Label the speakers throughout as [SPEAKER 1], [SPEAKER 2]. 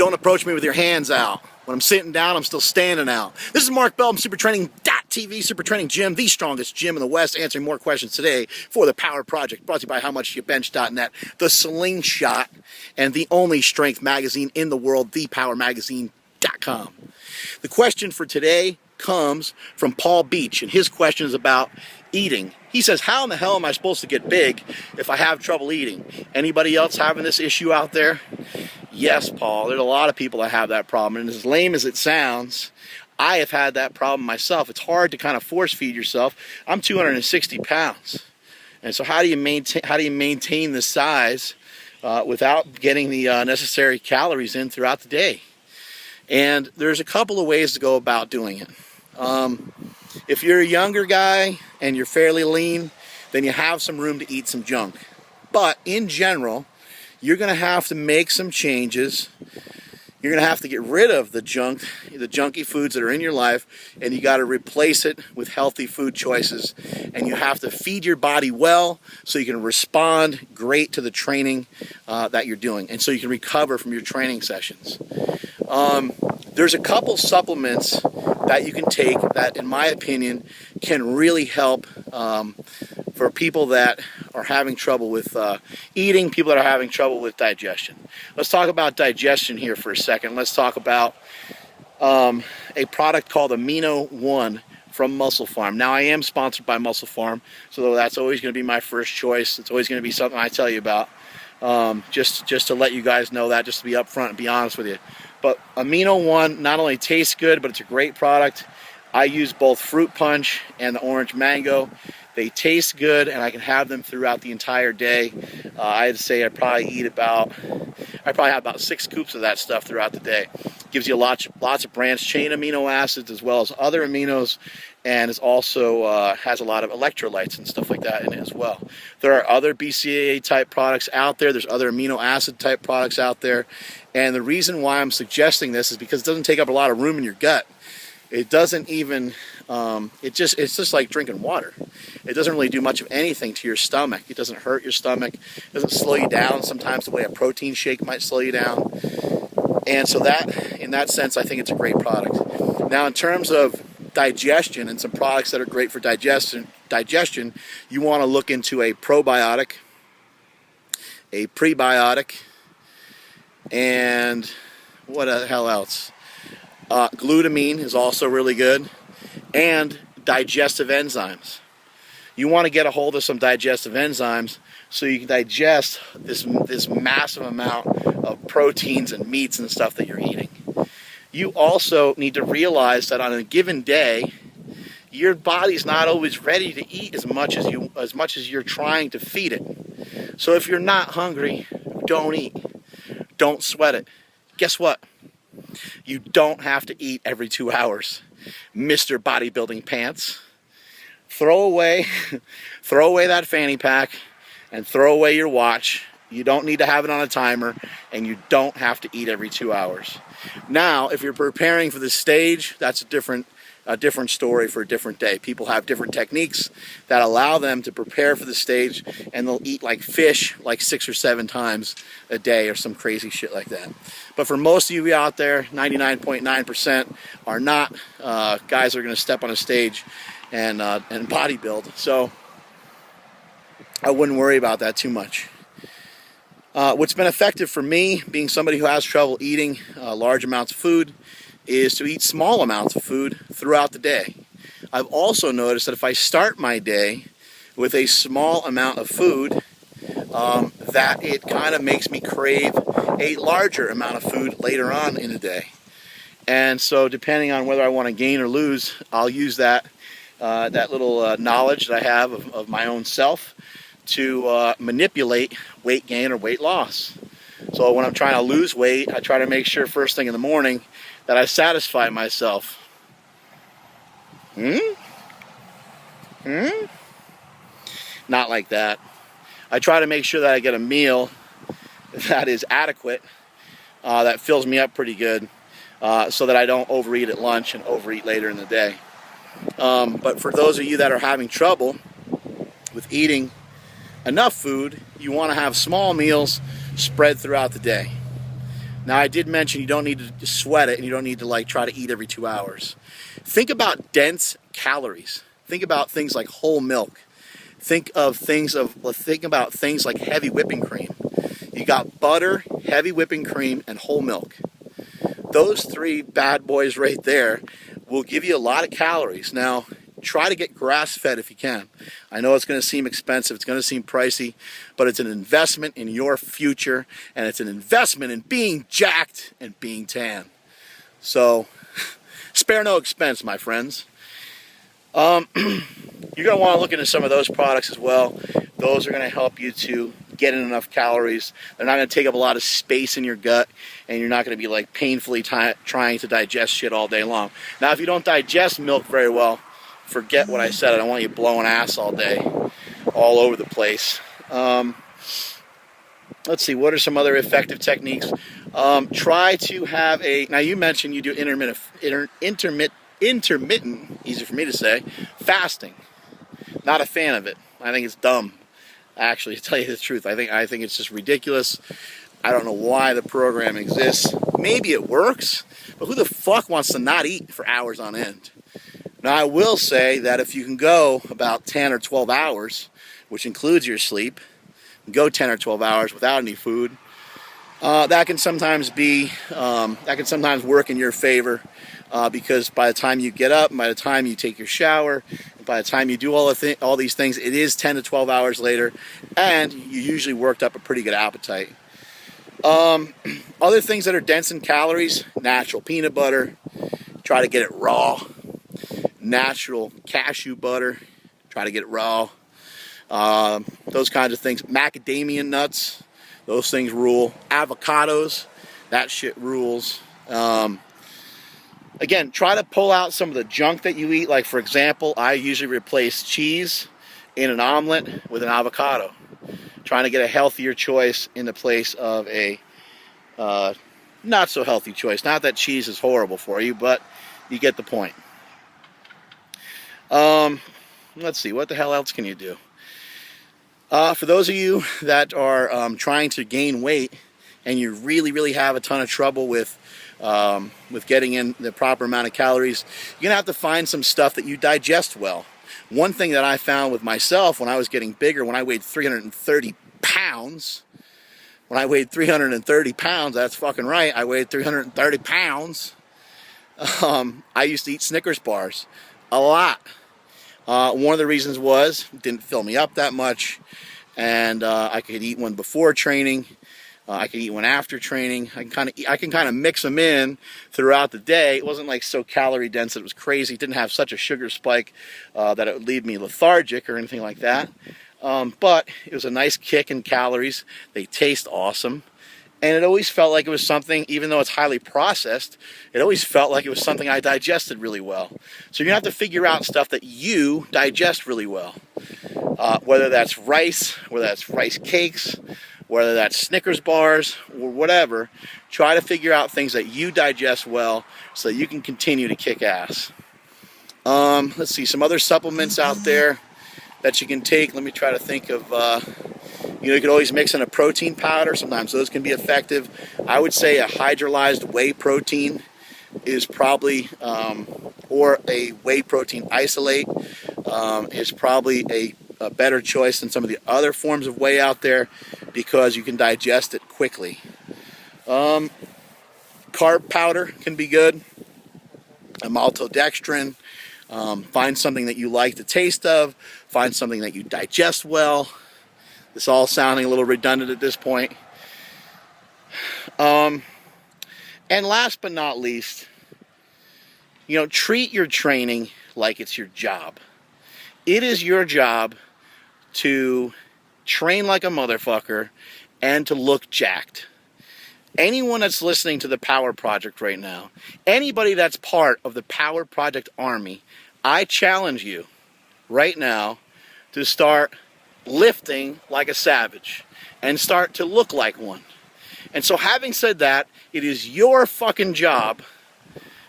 [SPEAKER 1] Don't approach me with your hands out. When I'm sitting down, I'm still standing out. This is Mark Bell from SuperTraining.tv, Super Training Gym, the strongest gym in the West, answering more questions today for the Power Project, brought to you by HowMuchYouBench.net, the Slingshot, and the only strength magazine in the world, thepowermagazine.com. The question for today comes from Paul Beach, and his question is about eating. He says, how in the hell am I supposed to get big if I have trouble eating? Anybody else having this issue out there? Yes, Paul, there's a lot of people that have that problem, and as lame as it sounds, I have had that problem myself. It's hard to kind of force feed yourself. I'm 260 pounds, and so how do you maintain this size without getting the necessary calories in throughout the day? And there's a couple of ways to go about doing it. If you're a younger guy and you're fairly lean, then you have some room to eat some junk. But in general, you're going to have to make some changes. You're going to have to get rid of the junk, the junky foods that are in your life, and you got to replace it with healthy food choices. And you have to feed your body well so you can respond great to the training that you're doing, and so you can recover from your training sessions. There's a couple supplements that you can take that, in my opinion, can really help for people that are having trouble with eating, people that are having trouble with digestion. Let's talk about digestion here for a second. Let's talk about a product called Amino 1 from Muscle Farm. Now, I am sponsored by Muscle Farm, so that's always going to be my first choice. It's always going to be something I tell you about, just to let you guys know that, just to be upfront and be honest with you. But Amino 1 not only tastes good, but it's a great product. I use both Fruit Punch and the Orange Mango. They taste good, and I can have them throughout the entire day. I'd say I probably have about 6 scoops of that stuff throughout the day. Gives you lots of branched chain amino acids as well as other aminos, and it also has a lot of electrolytes and stuff like that in it as well. There are other BCAA type products out there. There's other amino acid type products out there, and the reason why I'm suggesting this is because it doesn't take up a lot of room in your gut. It doesn't even, it's just like drinking water. It doesn't really do much of anything to your stomach. It doesn't hurt your stomach. It doesn't slow you down sometimes the way a protein shake might slow you down. And so in that sense, I think it's a great product. Now, in terms of digestion and some products that are great for digestion, you want to look into a probiotic, a prebiotic, and what the hell else? Glutamine is also really good, and digestive enzymes. You want to get a hold of some digestive enzymes so you can digest this massive amount of proteins and meats and stuff that you're eating. You also need to realize that on a given day, your body's not always ready to eat as much as you're trying to feed it. So if you're not hungry, don't eat. Don't sweat it. Guess what? You don't have to eat every 2 hours, Mr. Bodybuilding Pants. Throw away that fanny pack and throw away your watch. You don't need to have it on a timer, and you don't have to eat every 2 hours. Now, if you're preparing for the stage, that's a different story for a different day. People have different techniques that allow them to prepare for the stage, and they'll eat like fish like 6 or 7 times a day or some crazy shit like that. But for most of you out there, 99.9% are not guys that are going to step on a stage and bodybuild. So I wouldn't worry about that too much. What's been effective for me, being somebody who has trouble eating large amounts of food, is to eat small amounts of food throughout the day. I've also noticed that if I start my day with a small amount of food, that it kind of makes me crave a larger amount of food later on in the day. And so depending on whether I want to gain or lose, I'll use that little knowledge that I have of my own self to manipulate weight gain or weight loss. So when I'm trying to lose weight, I try to make sure first thing in the morning that I satisfy myself. Not like that. I try to make sure that I get a meal that is adequate, that fills me up pretty good, so that I don't overeat at lunch and overeat later in the day. But for those of you that are having trouble with eating enough food, you want to have small meals spread throughout the day. Now, I did mention you don't need to sweat it and you don't need to like try to eat every 2 hours. Think about dense calories. Think about things like whole milk. Think about things like heavy whipping cream. You got butter, heavy whipping cream, and whole milk. Those three bad boys right there will give you a lot of calories. Now, try to get grass-fed if you can. I know it's going to seem expensive, it's going to seem pricey, but it's an investment in your future, and it's an investment in being jacked and being tan. So, spare no expense, my friends. You're going to want to look into some of those products as well. Those are going to help you to get in enough calories. They're not going to take up a lot of space in your gut, and you're not going to be like painfully trying to digest shit all day long. Now, if you don't digest milk very well, forget what I said. I don't want you blowing ass all day, all over the place. Let's see, what are some other effective techniques? Try to have now you mentioned you do intermittent, easy for me to say, fasting. Not a fan of it. I think it's dumb. Actually, to tell you the truth, I think it's just ridiculous. I don't know why the program exists. Maybe it works, but who the fuck wants to not eat for hours on end? Now, I will say that if you can go about 10 or 12 hours, which includes your sleep, go 10 or 12 hours without any food, that can sometimes work in your favor, because by the time you get up, by the time you take your shower, by the time you do all these things, it is 10 to 12 hours later, and you usually worked up a pretty good appetite. Other things that are dense in calories: natural peanut butter, try to get it raw. Natural cashew butter, try to get it raw. Those kinds of things. Macadamia nuts, those things rule. Avocados, that shit rules. Again, try to pull out some of the junk that you eat. Like, for example, I usually replace cheese in an omelet with an avocado. Trying to get a healthier choice in the place of a not so healthy choice. Not that cheese is horrible for you, but you get the point. Let's see, what the hell else can you do? For those of you that are trying to gain weight and you really have a ton of trouble with getting in the proper amount of calories, you're going to have to find some stuff that you digest well. One thing that I found with myself when I was getting bigger, when I weighed 330 pounds, that's fucking right, I weighed 330 pounds, I used to eat Snickers bars a lot. One of the reasons was it didn't fill me up that much, and I could eat one before training. I could eat one after training. I can kind of mix them in throughout the day. It wasn't like so calorie dense that it was crazy. It didn't have such a sugar spike that it would leave me lethargic or anything like that. But it was a nice kick in calories. They taste awesome. And it always felt like it was something, even though it's highly processed, it always felt like it was something I digested really well. So you're going to have to figure out stuff that you digest really well. Whether that's rice, whether that's rice cakes, whether that's Snickers bars, or whatever. Try to figure out things that you digest well so that you can continue to kick ass. Let's see, some other supplements out there that you can take. Let me try to think of... you could always mix in a protein powder. Sometimes those can be effective. I would say a hydrolyzed whey protein is probably, or a whey protein isolate is probably a better choice than some of the other forms of whey out there because you can digest it quickly. Carb powder can be good. Maltodextrin. Find something that you like the taste of. Find something that you digest well. This all sounding a little redundant at this point. And last but not least, treat your training like it's your job. It is your job to train like a motherfucker and to look jacked. Anyone that's listening to the Power Project right now, anybody that's part of the Power Project Army, I challenge you right now to start lifting like a savage and start to look like one. And so having said that, it is your fucking job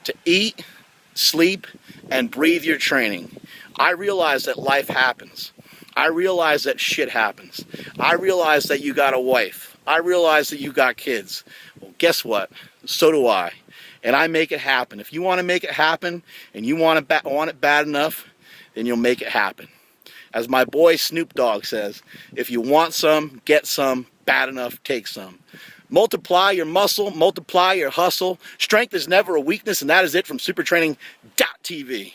[SPEAKER 1] to eat, sleep, and breathe your training. I realize that life happens. I realize that shit happens. I realize that you got a wife. I realize that you got kids. Well, guess what? So do I. And I make it happen. If you want to make it happen and you want it bad enough, then you'll make it happen. As my boy Snoop Dogg says, if you want some, get some, bad enough, take some. Multiply your muscle, multiply your hustle. Strength is never a weakness, and that is it from supertraining.tv.